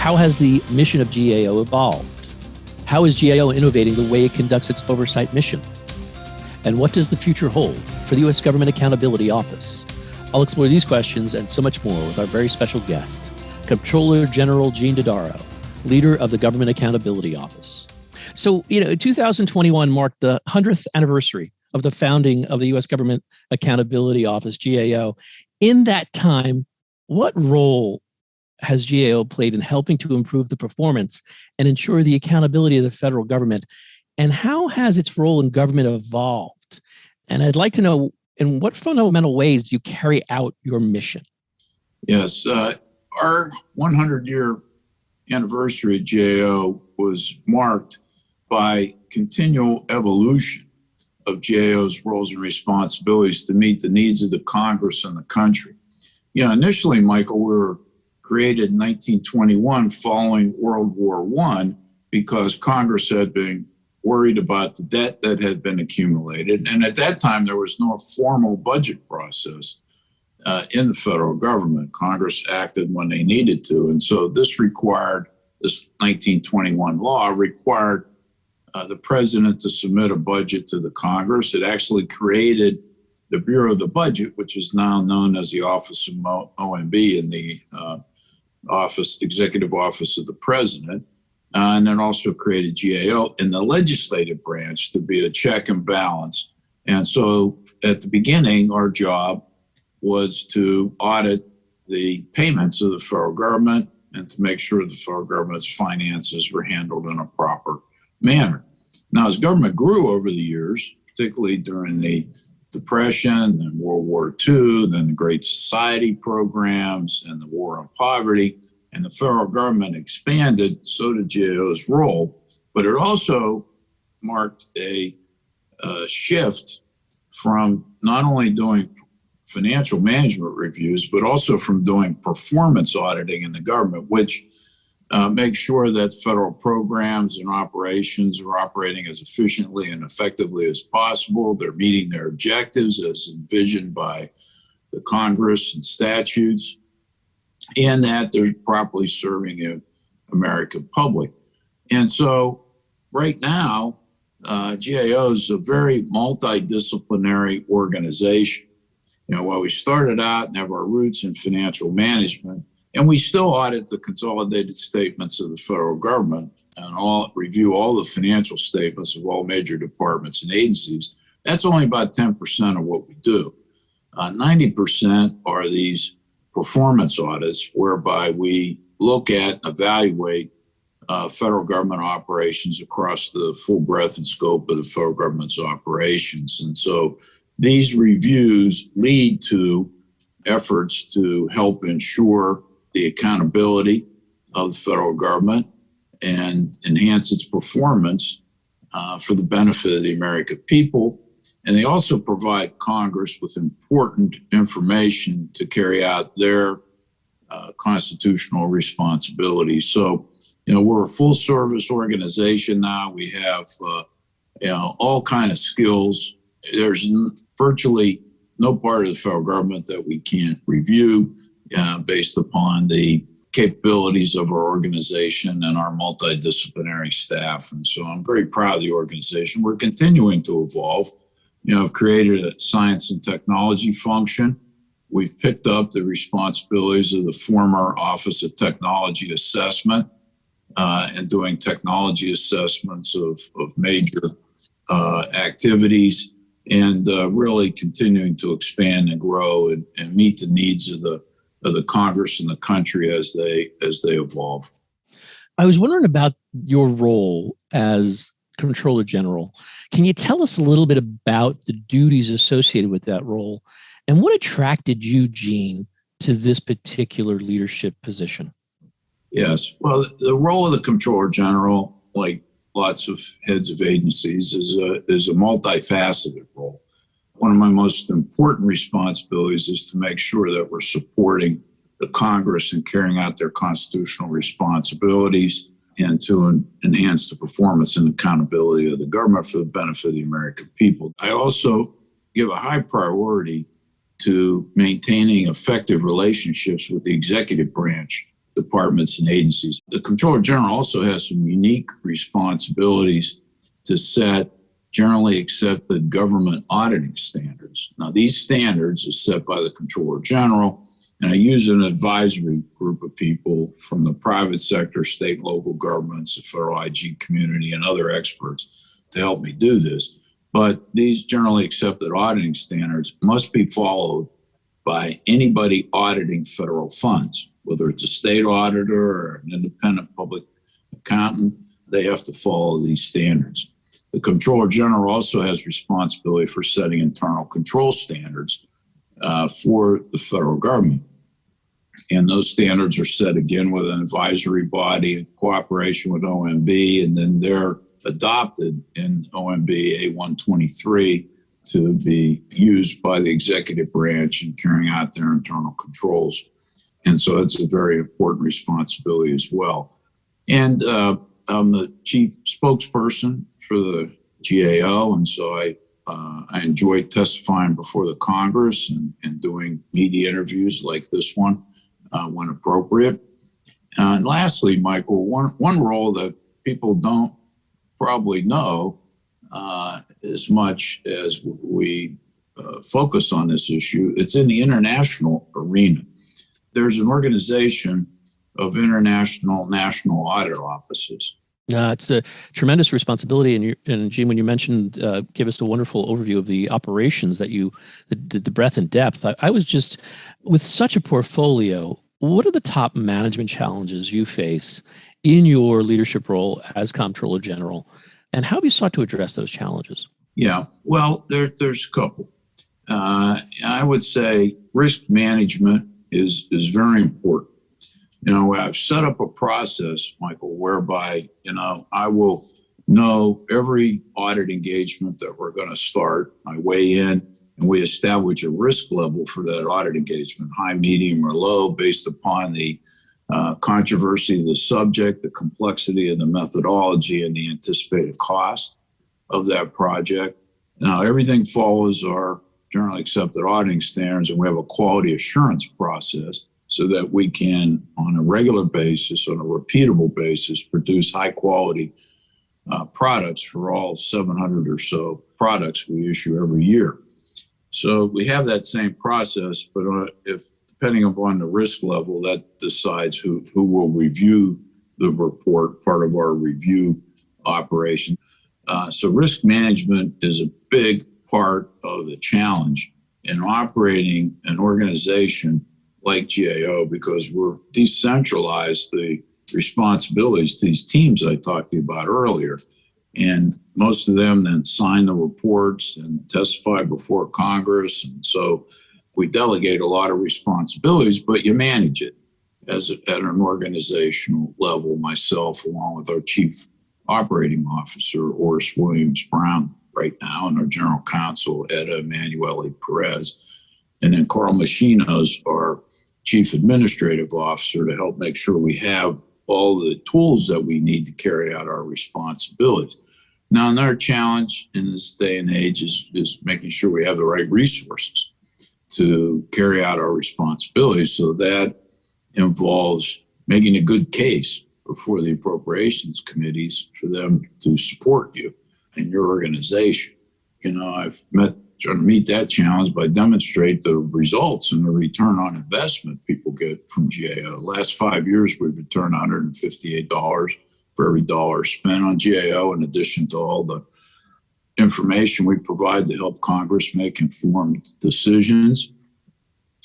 How has the mission of GAO evolved? How is GAO innovating the way it conducts its oversight mission? And what does the future hold for the U.S. Government Accountability Office? I'll explore these questions and so much more with our very special guest, Comptroller General Gene Dodaro, leader of the Government Accountability Office. So, 2021 marked the 100th anniversary of the founding of the U.S. Government Accountability Office, GAO. In that time, what role has GAO played in helping to improve the performance and ensure the accountability of the federal government? And how has its role in government evolved? And I'd like to know, in what fundamental ways do you carry out your mission? Yes, our 100-year anniversary at GAO was marked by continual evolution of GAO's roles and responsibilities to meet the needs of the Congress and the country. Initially, Michael, we were created in 1921 following World War I because Congress had been worried about the debt that had been accumulated. And at that time, there was no formal budget process in the federal government. Congress acted when they needed to. And so this 1921 law required the president to submit a budget to the Congress. It actually created the Bureau of the Budget, which is now known as the Office of OMB in the Executive Office of the President. And then also created GAO in the legislative branch to be a check and balance. And so at the beginning, our job was to audit the payments of the federal government and to make sure the federal government's finances were handled in a proper manner. Now, as government grew over the years, particularly during the Depression, then World War II, then the Great Society programs and the War on Poverty, and the federal government expanded, so did GAO's role. But it also marked a shift from not only doing financial management reviews, but also from doing performance auditing in the government, which makes sure that federal programs and operations are operating as efficiently and effectively as possible. They're meeting their objectives as envisioned by the Congress and statutes, and that they're properly serving the American public. And so right now, GAO is a very multidisciplinary organization. While we started out and have our roots in financial management, and we still audit the consolidated statements of the federal government and review all the financial statements of all major departments and agencies, that's only about 10% of what we do. 90% are these performance audits, whereby we look at, evaluate federal government operations across the full breadth and scope of the federal government's operations. And so these reviews lead to efforts to help ensure the accountability of the federal government and enhance its performance for the benefit of the American people. And they also provide Congress with important information to carry out their constitutional responsibilities. So, we're a full service organization now. We have, all kind of skills. There's virtually no part of the federal government that we can't review based upon the capabilities of our organization and our multidisciplinary staff. And so I'm very proud of the organization. We're continuing to evolve. I've created a science and technology function. We've picked up the responsibilities of the former Office of Technology Assessment and doing technology assessments of major activities, and really continuing to expand and grow and meet the needs of the Congress and the country as they evolve. I was wondering about your role as Comptroller General. Can you tell us a little bit about the duties associated with that role and what attracted you, Gene, to this particular leadership position? Yes. Well, the role of the Comptroller General, like lots of heads of agencies, is a multifaceted role. One of my most important responsibilities is to make sure that we're supporting the Congress in carrying out their constitutional responsibilities and to enhance the performance and accountability of the government for the benefit of the American people. I also give a high priority to maintaining effective relationships with the executive branch, departments and agencies. The Comptroller General also has some unique responsibilities to set generally accepted government auditing standards. Now, these standards are set by the Comptroller General, and I use an advisory group of people from the private sector, state and local governments, the federal IG community, and other experts to help me do this. But these generally accepted auditing standards must be followed by anybody auditing federal funds, whether it's a state auditor or an independent public accountant. They have to follow these standards. The Comptroller General also has responsibility for setting internal control standards for the federal government. And those standards are set again with an advisory body in cooperation with OMB, and then they're adopted in OMB A123 to be used by the executive branch in carrying out their internal controls. And so it's a very important responsibility as well. And I'm the chief spokesperson for the GAO, and so I enjoy testifying before the Congress and doing media interviews like this one when appropriate. And lastly, Michael, one role that people don't probably know as much as we focus on this issue, it's in the international arena. There's an organization of international national audit offices. It's a tremendous responsibility. And Gene, when you mentioned, give us a wonderful overview of the operations that the breadth and depth. I was just, with such a portfolio, what are the top management challenges you face in your leadership role as Comptroller General? And how have you sought to address those challenges? Yeah, well, there's a couple. I would say risk management is very important. I've set up a process, Michael, whereby, I will know every audit engagement that we're going to start. I weigh in and we establish a risk level for that audit engagement, high, medium, or low, based upon the controversy of the subject, the complexity of the methodology, and the anticipated cost of that project. Now, everything follows our generally accepted auditing standards, and we have a quality assurance process so that we can, on a regular basis, on a repeatable basis, produce high quality products for all 700 or so products we issue every year. So we have that same process, but depending upon the risk level, that decides who will review the report, part of our review operation. So risk management is a big part of the challenge in operating an organization like GAO, because we're decentralized the responsibilities to these teams I talked to you about earlier. And most of them then sign the reports and testify before Congress. And so we delegate a lot of responsibilities, but you manage it at an organizational level. Myself, along with our chief operating officer, Oris Williams Brown, right now, and our general counsel, Etta Emanuele Perez. And then Carl Machino's our chief administrative officer, to help make sure we have all the tools that we need to carry out our responsibilities. Now, another challenge in this day and age is making sure we have the right resources to carry out our responsibilities. So that involves making a good case before the appropriations committees for them to support you and your organization. I've trying to meet that challenge by demonstrate the results and the return on investment people get from GAO. The last 5 years, we've returned $158 for every dollar spent on GAO, in addition to all the information we provide to help Congress make informed decisions.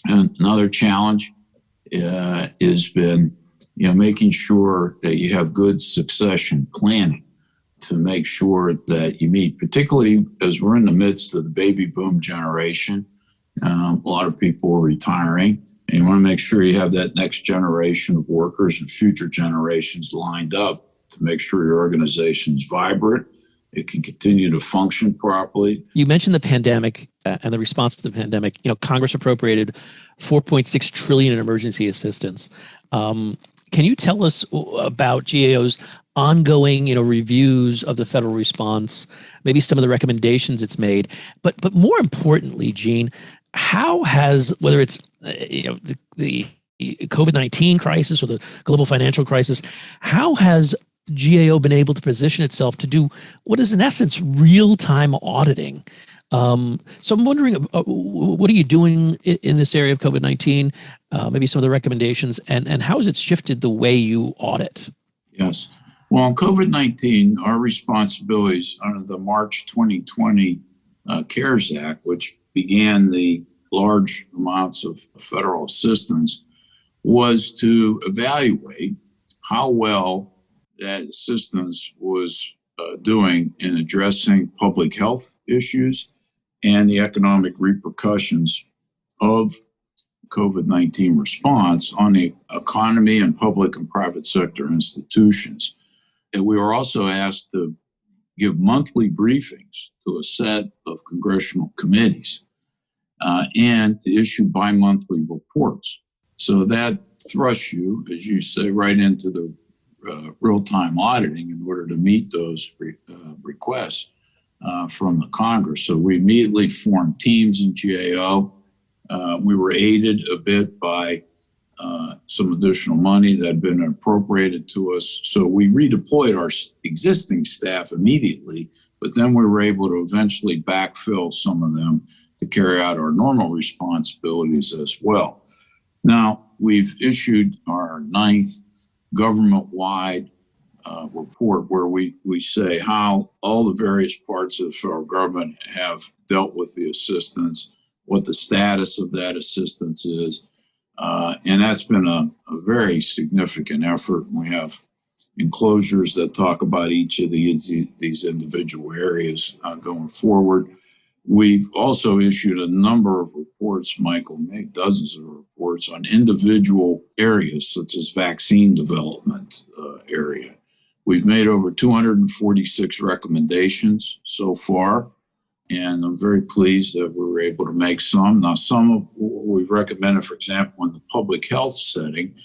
And another challenge has been, making sure that you have good succession planning to make sure that you meet, particularly as we're in the midst of the baby boom generation. A lot of people are retiring, and you want to make sure you have that next generation of workers and future generations lined up to make sure your organization is vibrant, it can continue to function properly. You mentioned the pandemic and the response to the pandemic. Congress appropriated $4.6 trillion in emergency assistance. Can you tell us about GAO's ongoing, reviews of the federal response, maybe some of the recommendations it's made, but more importantly, Gene, how has, whether it's the COVID-19 crisis or the global financial crisis, how has GAO been able to position itself to do what is in essence real-time auditing? So I'm wondering, what are you doing in this area of COVID-19? Maybe some of the recommendations, and how has it shifted the way you audit? Yes. Well, in COVID-19, our responsibilities under the March 2020 CARES Act, which began the large amounts of federal assistance, was to evaluate how well that assistance was doing in addressing public health issues and the economic repercussions of COVID-19 response on the economy and public and private sector institutions. And we were also asked to give monthly briefings to a set of congressional committees and to issue bi-monthly reports. So that thrusts you, as you say, right into the real-time auditing in order to meet those requests from the Congress. So we immediately formed teams in GAO. We were aided a bit by some additional money that had been appropriated to us. So we redeployed our existing staff immediately, but then we were able to eventually backfill some of them to carry out our normal responsibilities as well. Now, we've issued our 9th government-wide report where we say how all the various parts of our government have dealt with the assistance, what the status of that assistance is. And that's been a very significant effort. We have enclosures that talk about each of these individual areas going forward. We've also issued a number of reports, Michael, maybe dozens of reports on individual areas, such as vaccine development area. We've made over 246 recommendations so far, and I'm very pleased that we were able to make some. Now, some of what we've recommended, for example, in the public health setting,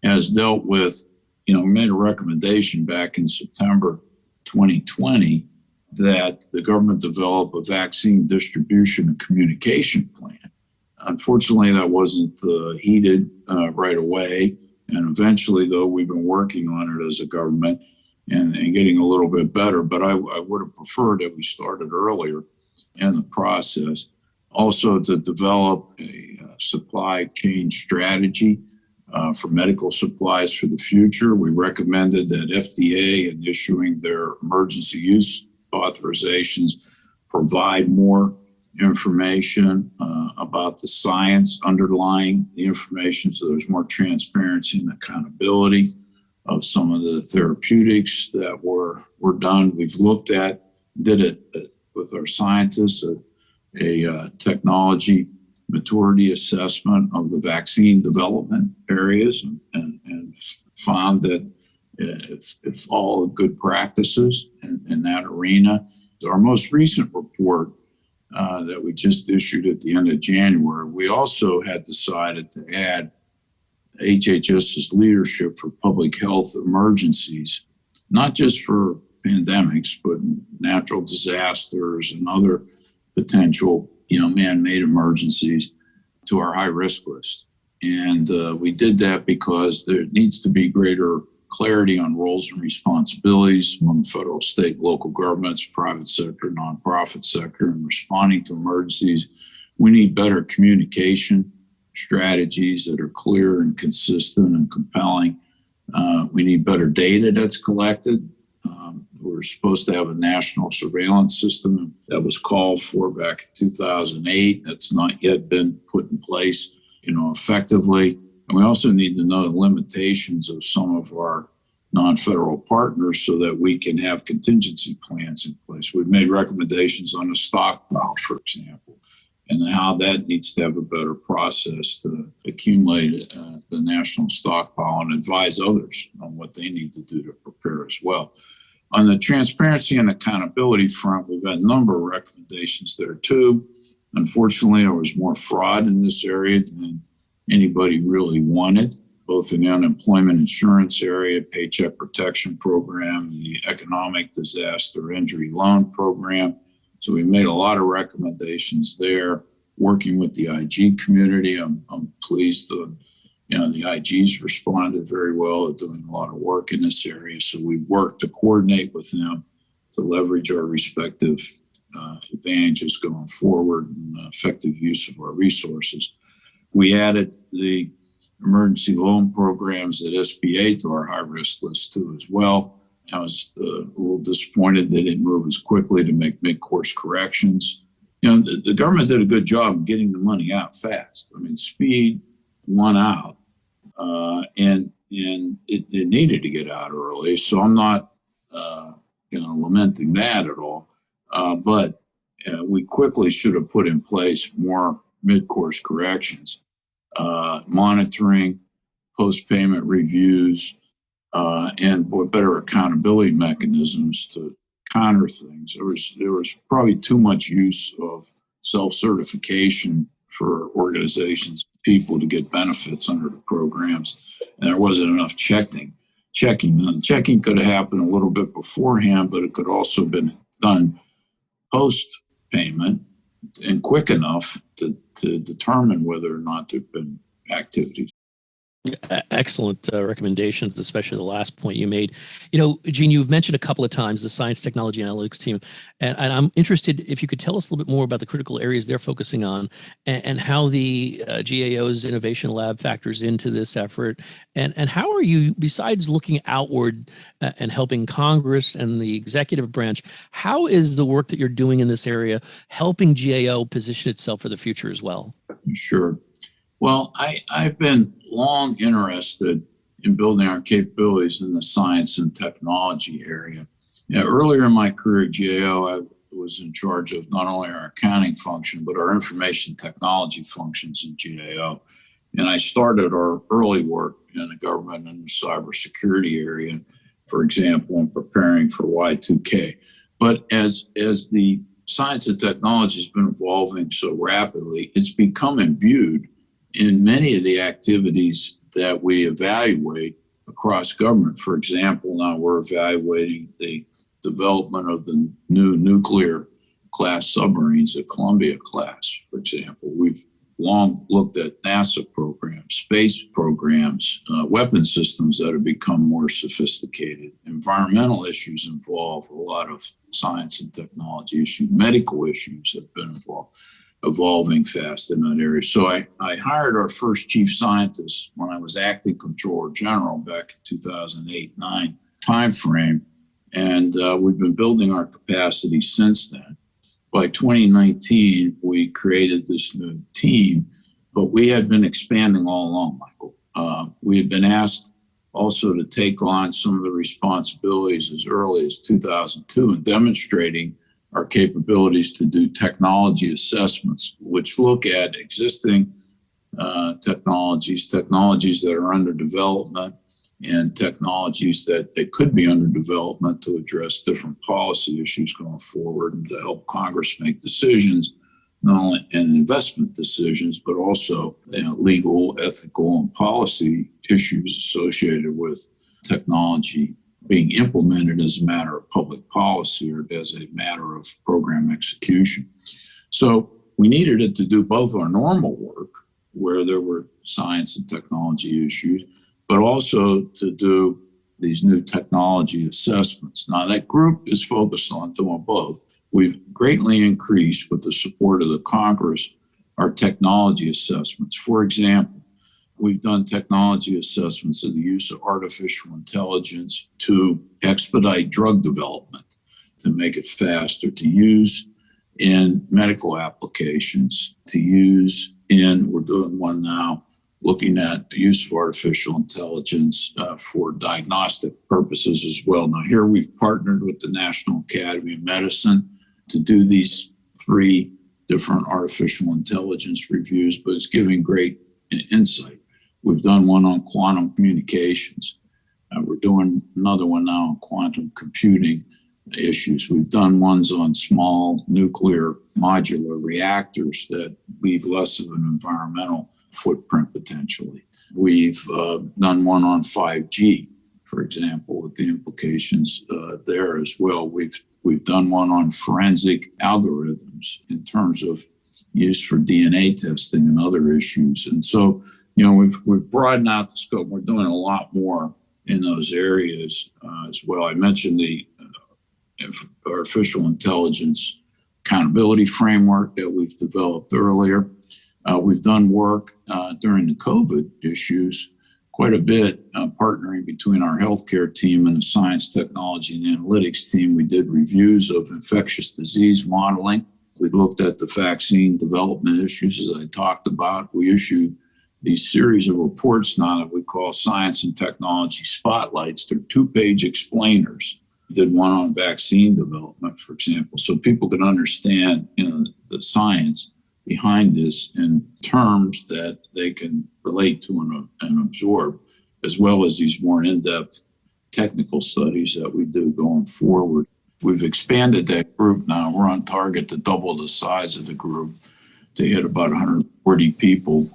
has dealt with, made a recommendation back in September 2020 that the government develop a vaccine distribution and communication plan. Unfortunately, that wasn't heeded right away. And eventually, though, we've been working on it as a government and getting a little bit better. But I would have preferred that we started earlier in the process. Also, to develop a supply chain strategy for medical supplies for the future. We recommended that FDA, in issuing their emergency use authorizations, provide more information about the science underlying the information, so there's more transparency and accountability of some of the therapeutics that were done. We've looked at, did it with our scientists, a technology maturity assessment of the vaccine development areas, and found that if all good practices in that arena. Our most recent report that we just issued at the end of January, we also had decided to add HHS's leadership for public health emergencies, not just for pandemics, but natural disasters and other potential, man-made emergencies, to our high-risk list. And we did that because there needs to be greater clarity on roles and responsibilities among federal, state, local governments, private sector, nonprofit sector, in responding to emergencies. We need better communication strategies that are clear and consistent and compelling. We need better data that's collected. We're supposed to have a national surveillance system that was called for back in 2008. That's not yet been put in place, effectively. And we also need to know the limitations of some of our non-federal partners so that we can have contingency plans in place. We've made recommendations on the stockpile, for example, and how that needs to have a better process to accumulate the national stockpile and advise others on what they need to do to prepare as well. On the transparency and accountability front, we've had a number of recommendations there too. Unfortunately, there was more fraud in this area than anybody really wanted, both in the unemployment insurance area, paycheck protection program, the economic disaster injury loan program. So we made a lot of recommendations there, working with the IG community. I'm pleased to The IGs responded very well at doing a lot of work in this area. So we worked to coordinate with them to leverage our respective advantages going forward and effective use of our resources. We added the emergency loan programs at SBA to our high-risk list too as well. I was a little disappointed they didn't move as quickly to make mid-course corrections. The government did a good job of getting the money out fast. I mean, speed won out, and it needed to get out early. So I'm not, lamenting that at all. But we quickly should have put in place more mid-course corrections, monitoring, post-payment reviews, and better accountability mechanisms to counter things. There was probably too much use of self-certification for organizations, people to get benefits under the programs, and there wasn't enough checking. Checking could have happened a little bit beforehand, but it could also have been done post-payment and quick enough to determine whether or not there have been activities. Excellent recommendations, especially the last point you made. Gene, you've mentioned a couple of times the science, technology, analytics team, and I'm interested if you could tell us a little bit more about the critical areas they're focusing on and how the GAO's innovation lab factors into this effort. And how are you, besides looking outward and helping Congress and the executive branch, how is the work that you're doing in this area helping GAO position itself for the future as well? Sure. Well, I've been long interested in building our capabilities in the science and technology area. Earlier in my career at GAO, I was in charge of not only our accounting function, but our information technology functions in GAO. And I started our early work in the government and the cybersecurity area, for example, in preparing for Y2K. But as the science and technology has been evolving so rapidly, it's become imbued in many of the activities that we evaluate across government. For example, now we're evaluating the development of the new nuclear class submarines, the Columbia class, for example. We've long looked at NASA programs, space programs, weapon systems that have become more sophisticated. Environmental issues involve a lot of science and technology issues. Medical issues have been evolving fast in that area. So I hired our first chief scientist when I was acting Comptroller General back in 2008-9 timeframe, and we've been building our capacity since then. By 2019, we created this new team, but we had been expanding all along, Michael. We had been asked also to take on some of the responsibilities as early as 2002 in demonstrating our capabilities to do technology assessments, which look at existing technologies that are under development, and technologies that could be under development to address different policy issues going forward and to help Congress make decisions, not only in investment decisions, but also legal, ethical, and policy issues associated with technology being implemented as a matter of public policy or as a matter of program execution. So we needed it to do both our normal work, where there were science and technology issues, but also to do these new technology assessments. Now, that group is focused on doing both. We've greatly increased, with the support of the Congress, our technology assessments. For example, we've done technology assessments of the use of artificial intelligence to expedite drug development, to make it faster, to use in medical applications, we're doing one now, looking at the use of artificial intelligence for diagnostic purposes as well. Now, here we've partnered with the National Academy of Medicine to do these 3 different artificial intelligence reviews, but it's giving great insight. We've done one on quantum communications. We're doing another one now on quantum computing issues. We've done ones on small nuclear modular reactors that leave less of an environmental footprint potentially. We've done one on 5G, for example, with the implications there as well. We've done one on forensic algorithms in terms of use for DNA testing and other issues. And so we've broadened out the scope. We're doing a lot more in those areas as well. I mentioned the artificial intelligence accountability framework that we've developed earlier. We've done work during the COVID issues quite a bit, partnering between our healthcare team and the science, technology, and analytics team. We did reviews of infectious disease modeling. We looked at the vaccine development issues, as I talked about. We issued these series of reports now that we call Science and Technology Spotlights. They're 2-page explainers. We did one on vaccine development, for example, so people can understand the science behind this in terms that they can relate to and absorb, as well as these more in-depth technical studies that we do going forward. We've expanded that group now. We're on target to double the size of the group to hit about 140 people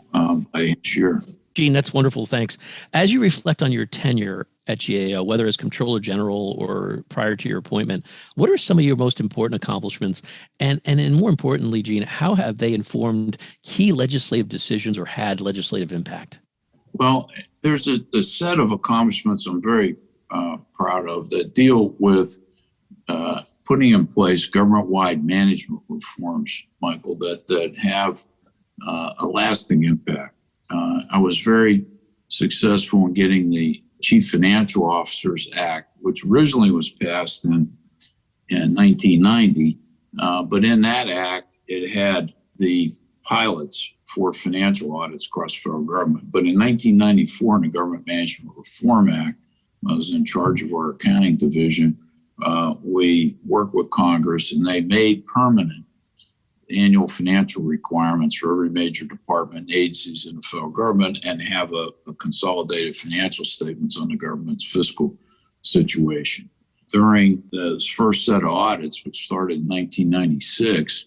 by each year. Gene, that's wonderful. Thanks. As you reflect on your tenure at GAO, whether as Comptroller General or prior to your appointment, what are some of your most important accomplishments? And more importantly, Gene, how have they informed key legislative decisions or had legislative impact? Well, there's a set of accomplishments I'm very proud of that deal with putting in place government-wide management reforms, Michael, that have a lasting impact. I was very successful in getting the Chief Financial Officers Act, which originally was passed in 1990. But in that act, it had the pilots for financial audits across the federal government. But in 1994, in the Government Management Reform Act, I was in charge of our accounting division. We worked with Congress, and they made permanent annual financial requirements for every major department and agencies in the federal government, and have a consolidated financial statements on the government's fiscal situation. During the first set of audits, which started in 1996,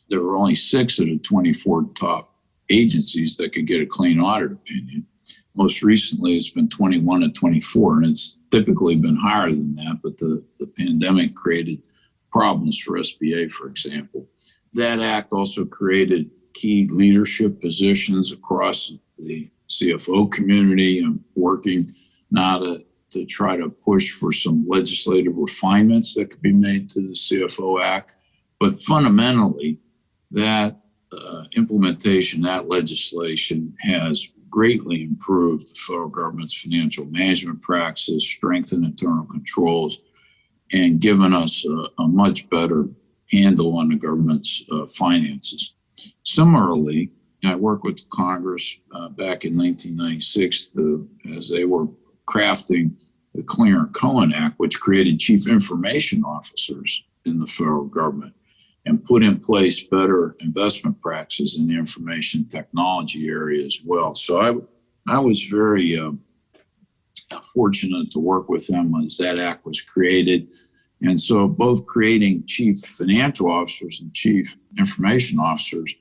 there were only 6 of the 24 top agencies that could get a clean audit opinion. Most recently, it's been 21 and 24, and it's typically been higher than that, but the pandemic created problems for SBA, for example. That act also created key leadership positions across the CFO community. I'm working now to try to push for some legislative refinements that could be made to the CFO Act. But fundamentally, that implementation, that legislation has greatly improved the federal government's financial management practices, strengthened internal controls, and given us a much better handle on the government's finances. Similarly, I worked with Congress back in 1996 as they were crafting the Clear-Cohen Act, which created chief information officers in the federal government and put in place better investment practices in the information technology area as well. So I was very fortunate to work with them as that act was created. And so both creating chief financial officers and chief information officers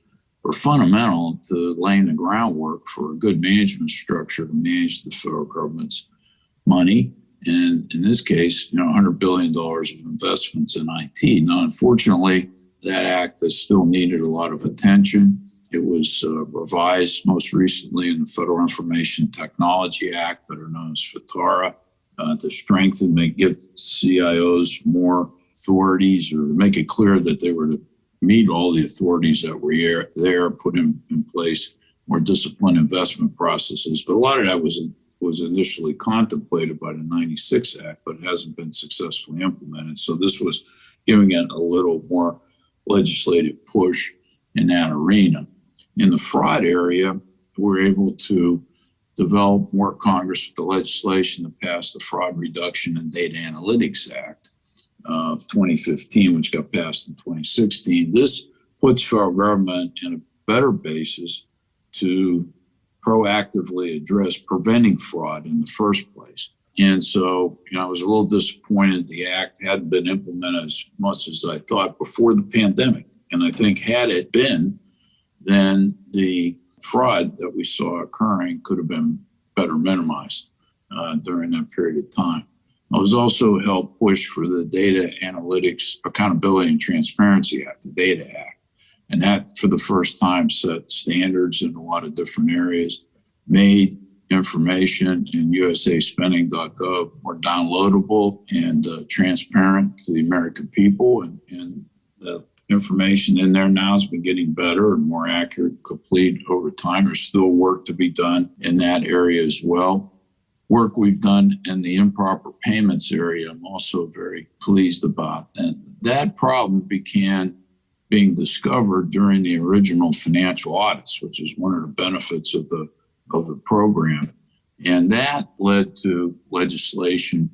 were fundamental to laying the groundwork for a good management structure to manage the federal government's money. And in this case, $100 billion of investments in IT. Now, unfortunately, that act has still needed a lot of attention. It was revised most recently in the Federal Information Technology Act, better known as FITARA, to strengthen, give CIOs more authorities, or make it clear that they were to meet all the authorities that were there, put in place more disciplined investment processes. But a lot of that was initially contemplated by the 96 Act, but hasn't been successfully implemented. So this was giving it a little more legislative push in that arena. In the fraud area, we're able to develop more Congress with the legislation to pass the Fraud Reduction and Data Analytics Act of 2015, which got passed in 2016. This puts federal government in a better basis to proactively address preventing fraud in the first place. And so, I was a little disappointed the act hadn't been implemented as much as I thought before the pandemic. And I think had it been, then the fraud that we saw occurring could have been better minimized during that period of time. I was also helped push for the Data Analytics Accountability and Transparency Act, the DATA Act. And that, for the first time, set standards in a lot of different areas. made information in usaspending.gov more downloadable and transparent to the American people. And the information in there now has been getting better and more accurate, complete over time. There's still work to be done in that area as well. Work we've done in the improper payments area, I'm also very pleased about. And that problem began being discovered during the original financial audits, which is one of the benefits of the program. And that led to legislation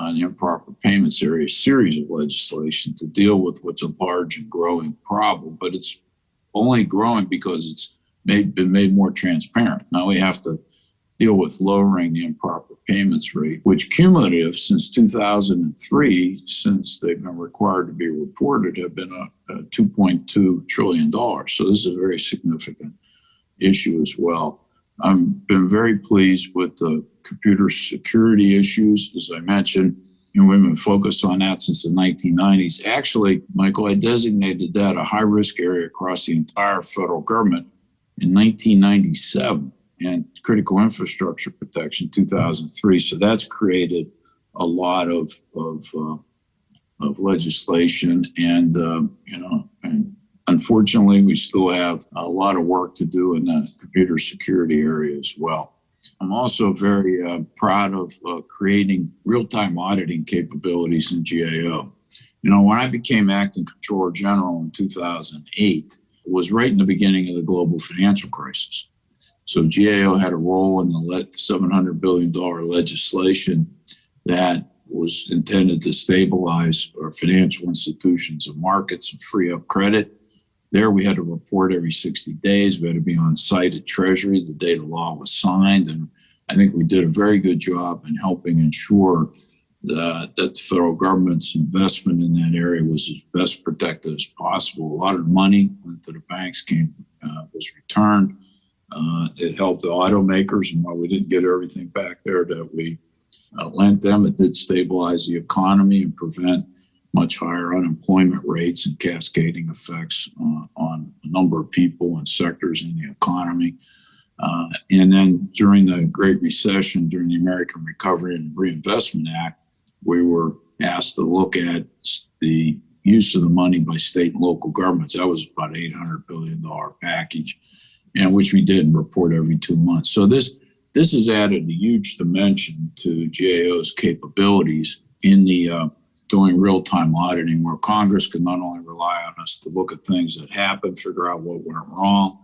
in the improper payments area, a series of legislation to deal with what's a large and growing problem. But it's only growing because it's been made more transparent. Now we have to deal with lowering the improper payments rate, which cumulative since 2003, since they've been required to be reported, have been a $2.2 trillion. So this is a very significant issue as well. I've been very pleased with the computer security issues. As I mentioned, we've been focused on that since the 1990s. Actually, Michael, I designated that a high-risk area across the entire federal government in 1997, and critical infrastructure protection 2003. So that's created a lot of legislation, and and unfortunately, we still have a lot of work to do in the computer security area as well. I'm also very proud of creating real-time auditing capabilities in GAO. When I became acting Comptroller General in 2008, it was right in the beginning of the global financial crisis. So GAO had a role in the $700 billion legislation that was intended to stabilize our financial institutions and markets and free up credit. There we had to report every 60 days. We had to be on site at Treasury the day the law was signed. And I think we did a very good job in helping ensure that the federal government's investment in that area was as best protected as possible. A lot of money went to the banks, was returned. It helped the automakers, and while we didn't get everything back there that we lent them, it did stabilize the economy and prevent much higher unemployment rates and cascading effects on a number of people and sectors in the economy. And then during the Great Recession, during the American Recovery and Reinvestment Act, we were asked to look at the use of the money by state and local governments. That was about $800 billion package, and which we did and report every 2 months. So this has added a huge dimension to GAO's capabilities in the doing real-time auditing, where Congress can not only rely on us to look at things that happened, figure out what went wrong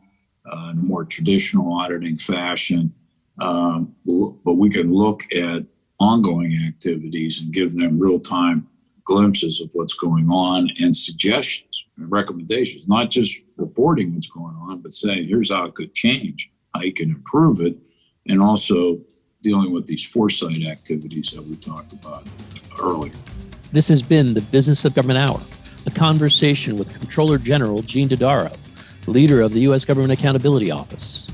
in a more traditional auditing fashion, but we can look at ongoing activities and give them real-time glimpses of what's going on and suggestions and recommendations, not just reporting what's going on, but saying, here's how it could change, how you can improve it, and also dealing with these foresight activities that we talked about earlier. This has been the Business of Government Hour, a conversation with Comptroller General Gene Dodaro, leader of the U.S. Government Accountability Office.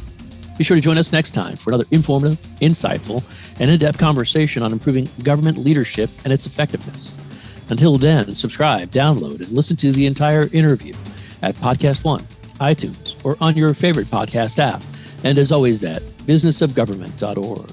Be sure to join us next time for another informative, insightful, and in-depth conversation on improving government leadership and its effectiveness. Until then, subscribe, download, and listen to the entire interview at Podcast One, iTunes, or on your favorite podcast app. And as always, at businessofgovernment.org.